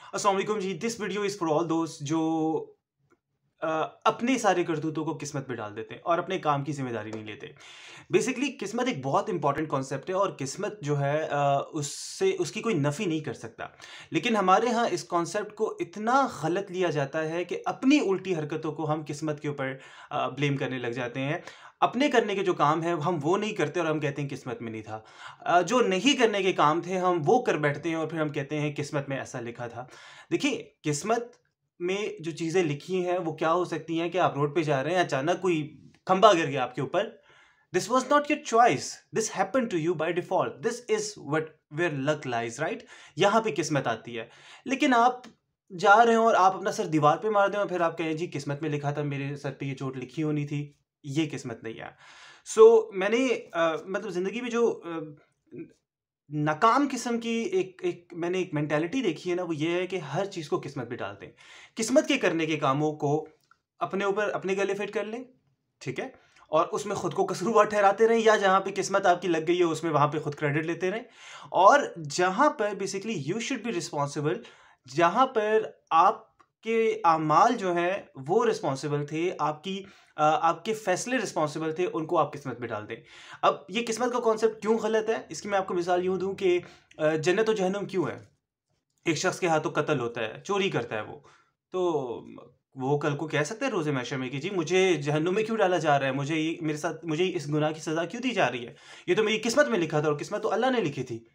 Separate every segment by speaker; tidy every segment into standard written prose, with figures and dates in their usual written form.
Speaker 1: अस्सलाम वालेकुम जी। This video is for all दोस्त जो अ, अपने सारे करतूतों को किस्मत पे डाल देते हैं और अपने काम की ज़िम्मेदारी नहीं लेते। बेसिकली किस्मत एक बहुत इंपॉर्टेंट कॉन्सेप्ट है और किस्मत जो है उससे उसकी कोई नफ़ी नहीं कर सकता। लेकिन हमारे यहाँ इस कॉन्सेप्ट को इतना गलत लिया जाता है कि अपनी उल्टी हरकतों को हम किस्मत के ऊपर ब्लेम करने लग जाते हैं। अपने करने के जो काम हैं हम वो नहीं करते और हम कहते हैं किस्मत में नहीं था। जो नहीं करने के काम थे हम वो कर बैठते हैं और फिर हम कहते हैं किस्मत में ऐसा लिखा था। देखिए, किस्मत में जो चीज़ें लिखी हैं वो क्या हो सकती हैं कि आप रोड पे जा रहे हैं, अचानक कोई खंबा गिर गया आपके ऊपर। This was not your choice, this happen to you by default, this is what where luck lies, right. यहाँ पे किस्मत आती है। लेकिन आप जा रहे हो और आप अपना सर दीवार पे मार दें और फिर आप कहें जी किस्मत में लिखा था, मेरे सर पे ये चोट लिखी होनी थी। ये किस्मत नहीं है। मैंने मतलब जिंदगी में जो नाकाम किस्म की मैंने एक मेंटालिटी देखी है ना, वो ये है कि हर चीज़ को किस्मत पे डालते हैं। किस्मत के करने के कामों को अपने ऊपर अपने गले फिट कर लें, ठीक है? और उसमें खुद को कसूरवार ठहराते रहें, या जहाँ पे किस्मत आपकी लग गई है उसमें वहाँ पे खुद क्रेडिट लेते रहें। और जहाँ पर basically you should be responsible, जहाँ पर आपके अमाल जो हैं वो रिस्पॉन्सिबल थे, आपके फैसले रिस्पॉन्सिबल थे, उनको आप किस्मत में डाल दें। अब ये किस्मत का कॉन्सेप्ट क्यों गलत है, इसकी मैं आपको मिसाल यूँ दूँ कि जन्नत और जहन्नुम क्यों है? एक शख्स के हाथों कत्ल होता है, चोरी करता है वो, तो वो कल को कह सकता है रोज़े महशर में कि जी मुझे जहन्नुम में क्यों डाला जा रहा है? मुझे इस गुनाह की सज़ा क्यों दी जा रही है? ये तो मेरी किस्मत में लिखा था और किस्मत तो अल्लाह ने लिखी थी।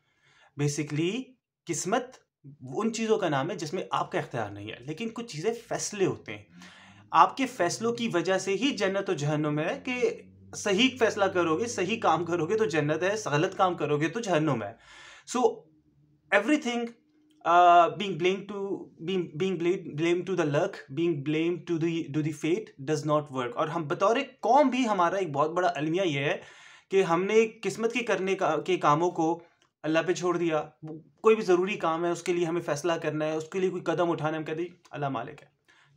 Speaker 1: बेसिकली किस्मत उन चीज़ों का नाम है जिसमें आपका इख्तियार नहीं है, लेकिन कुछ चीज़ें फ़ैसले होते हैं। आपके फ़ैसलों की वजह से ही जन्नत और जहन्नुम है कि सही फ़ैसला करोगे, सही काम करोगे तो जन्नत है, गलत काम करोगे तो जहन्नुम है। So everything blamed to the luck, being blamed to the fate does not work। और हम बतौर कौम भी हमारा एक बहुत बड़ा अलमिया ये है कि हमने किस्मत के करने के कामों को अल्लाह पे छोड़ दिया। कोई भी ज़रूरी काम है उसके लिए हमें फ़ैसला करना है, उसके लिए कोई कदम उठाना है, हम कहते हैं अल्लाह मालिक है,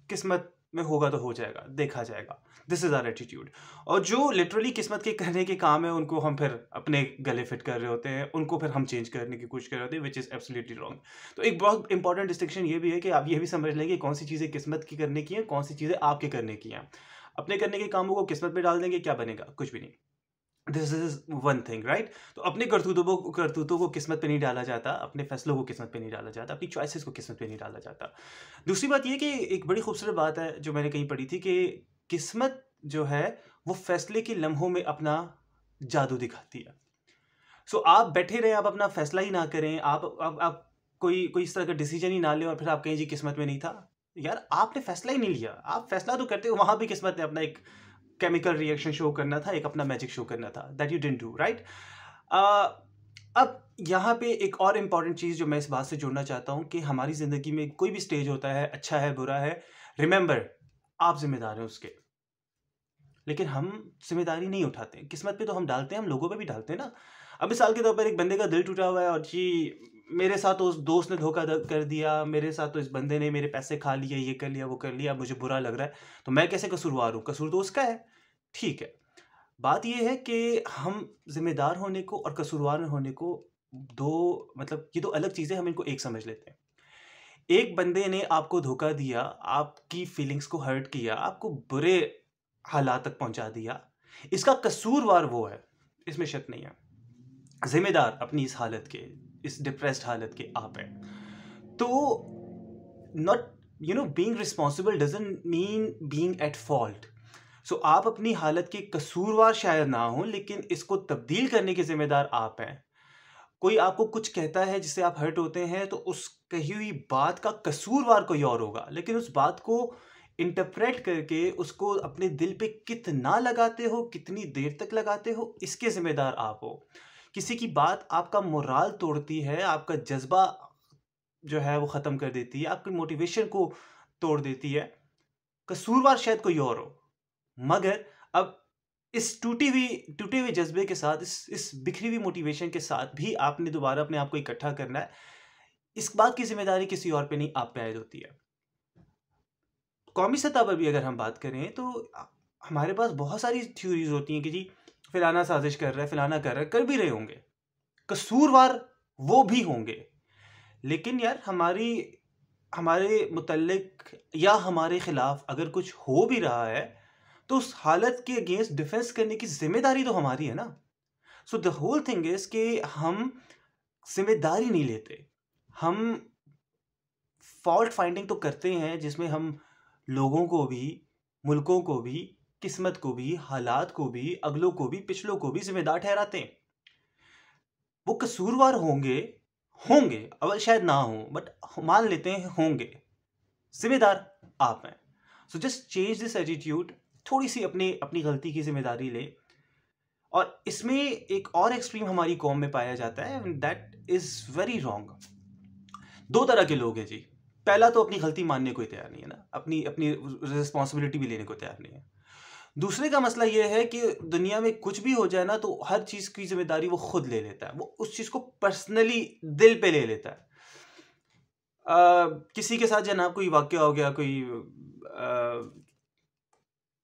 Speaker 1: किस्मत में होगा तो हो जाएगा, देखा जाएगा। This is our attitude. और जो लिटरली किस्मत के करने के काम है उनको हम फिर अपने गले फिट कर रहे होते हैं, उनको फिर हम चेंज करने की कोशिश कर रहे होते हैं, विच इज़ एब्सोल्युटली रॉन्ग। तो एक बहुत इंपॉर्टेंट डिस्टिंक्शन ये भी है कि आप ये भी समझ लें कि कौन सी चीज़ें किस्मत की करने की हैं, कौन सी चीज़ें आपके करने की हैं। अपने करने के कामों को किस्मत पे डाल देंगे, क्या बनेगा? कुछ भी नहीं। This is one thing, right. तो अपने करतूतों को किस्मत पे नहीं डाला जाता, अपने फैसलों को किस्मत पे नहीं डाला जाता, अपनी चॉइसेस को किस्मत पे नहीं डाला जाता। दूसरी बात ये कि एक बड़ी खूबसूरत बात है जो मैंने कहीं पढ़ी थी कि किस्मत जो है वो फैसले के लम्हों में अपना जादू दिखाती है। आप बैठे रहें, आप अपना फैसला ही ना करें, आप कोई कोई इस तरह का डिसीजन ही ना लें और फिर आप कहें जी किस्मत में नहीं था। यार आपने फैसला ही नहीं लिया, आप फैसला तो करते हो, वहां भी किस्मत ने अपना एक केमिकल रिएक्शन शो करना था, एक अपना मैजिक शो करना था, that you didn't do, right. अब यहाँ पे एक और इम्पॉर्टेंट चीज़ जो मैं इस बात से जोड़ना चाहता हूँ कि हमारी ज़िंदगी में कोई भी स्टेज होता है, अच्छा है, बुरा है, रिमेंबर आप ज़िम्मेदार हैं उसके। लेकिन हम ज़िम्मेदारी नहीं उठाते। किस्मत पे तो हम डालते हैं, हम लोगों पे भी डालते हैं ना। अब मिसाल के तौर पर एक बंदे का दिल टूटा हुआ है और जी मेरे साथ तो उस दोस्त ने धोखा कर दिया, मेरे साथ तो इस बंदे ने मेरे पैसे खा लिए, ये कर लिया, वो कर लिया, मुझे बुरा लग रहा है। तो मैं कैसे कसूरवार हूँ? कसूर तो उसका है। ठीक है। बात ये है कि हम ज़िम्मेदार होने को और कसूरवार होने को 2 मतलब ये 2 अलग चीज़ें, हम इनको एक समझ लेते हैं। एक बंदे ने आपको धोखा दिया, आपकी फीलिंग्स को हर्ट किया, आपको बुरे हालात तक पहुँचा दिया, इसका कसूरवार वो है, इसमें शक नहीं है। ज़िम्मेदार अपनी इस हालत के, इस डिप्रेस्ड हालत के आप हैं। तो not being responsible doesn't mean being at fault. आप अपनी हालत के कसूरवार शायद ना हो, लेकिन इसको तब्दील करने के ज़िम्मेदार आप हैं। कोई आपको कुछ कहता है जिससे आप हर्ट होते हैं, तो उस कही हुई बात का कसूरवार कोई और होगा, लेकिन उस बात को इंटरप्रेट करके उसको अपने दिल पे कितना लगाते हो, कितनी देर तक लगाते हो, इसके ज़िम्मेदार आप हो। किसी की बात आपका मोराल तोड़ती है, आपका जज़्बा जो है वो ख़त्म कर देती है, आपकी मोटिवेशन को तोड़ देती है। कसूरवार शायद कोई और हो, मगर अब इस टूटे हुए जज़्बे के साथ, इस बिखरी हुई मोटिवेशन के साथ भी आपने दोबारा अपने आप को इकट्ठा करना है। इस बात की ज़िम्मेदारी किसी और पे नहीं, आप पे आयद होती है। कौमी सतह पर भी अगर हम बात करें तो हमारे पास बहुत सारी थ्योरीज़ होती हैं कि जी फलाना साज़िश कर रहा है, फलाना कर रहा है, कर भी रहे होंगे। कसूरवार वो भी होंगे। लेकिन यार हमारी हमारे मुतल्लिक या हमारे खिलाफ अगर कुछ हो भी रहा है, तो उस हालत के अगेंस्ट डिफेंस करने की जिम्मेदारी तो हमारी है ना। So the whole thing is कि हम जिम्मेदारी नहीं लेते। हम फॉल्ट फाइंडिंग तो करते हैं जिसमें हम लोगों को भी, मुल्कों को भी, किस्मत को भी, हालात को भी, अगलों को भी, पिछलों को भी जिम्मेदार ठहराते हैं। वो कसूरवार होंगे, होंगे, अब शायद ना हो, बट मान लेते हैं होंगे। जिम्मेदार आप हैं। So just change this attitude, थोड़ी सी अपनी अपनी गलती की जिम्मेदारी ले। और इसमें एक और एक्सट्रीम हमारी कौम में पाया जाता है, दैट इज वेरी रॉन्ग। दो तरह के लोग हैं जी। पहला तो अपनी गलती मानने को ही तैयार नहीं है ना, अपनी अपनी रिस्पॉन्सिबिलिटी भी लेने को तैयार नहीं है। दूसरे का मसला ये है कि दुनिया में कुछ भी हो जाए ना, तो हर चीज की जिम्मेदारी वो खुद ले लेता है, वो उस चीज को पर्सनली दिल पे ले लेता है। किसी के साथ जनाब कोई वाकया हो गया,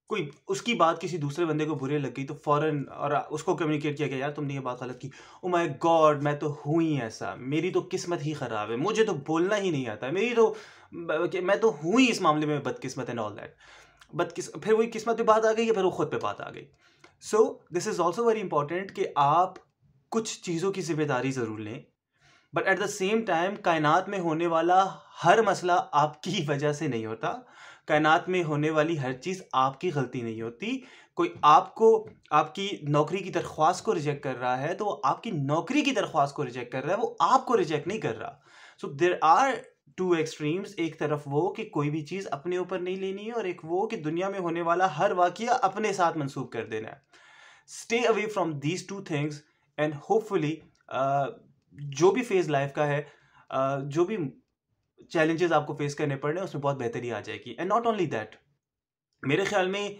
Speaker 1: कोई उसकी बात किसी दूसरे बंदे को बुरे लग गई, तो फौरन और उसको कम्युनिकेट किया गया, यार तुमने ये बात गलत की। ओ माय गॉड, मैं तो हूँ ही ऐसा, मेरी तो किस्मत ही खराब है, मुझे तो बोलना ही नहीं आता, मैं तो हूँ ही इस मामले में बदकिस्मत एंड ऑल दैट। फिर वही किस्मत पे बात आ गई, या फिर वो खुद पे बात आ गई। So this is also very important कि आप कुछ चीज़ों की जिम्मेदारी ज़रूर लें, but at the same time कायनात में होने वाला हर मसला आपकी वजह से नहीं होता। कायनात में होने वाली हर चीज़ आपकी गलती नहीं होती। कोई आपको आपकी नौकरी की दरख्वास्त को रिजेक्ट कर रहा है, तो वो आपकी नौकरी की दरख्वास्त को रिजेक्ट कर रहा है, वो आपको रिजेक्ट नहीं कर रहा। So there are two extremes. एक तरफ वो कि कोई भी चीज़ अपने ऊपर नहीं लेनी है, और एक वो कि दुनिया में होने वाला हर वाकया अपने साथ मंसूब कर देना है। Stay away from these two things, and hopefully जो भी फेज लाइफ का है, जो भी चैलेंजेस आपको फेस करने पड़ रहे हैं, उसमें बहुत बेहतरी आ जाएगी। एंड नॉट ओनली दैट, मेरे ख्याल में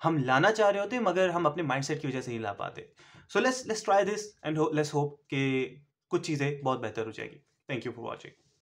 Speaker 1: हम लाना चाह रहे होते हैं, मगर हम अपने माइंडसेट की वजह से नहीं ला पाते। So let's try this and let's hope कि कुछ चीज़ें बहुत बेहतर हो जाएगी। Thank you for watching.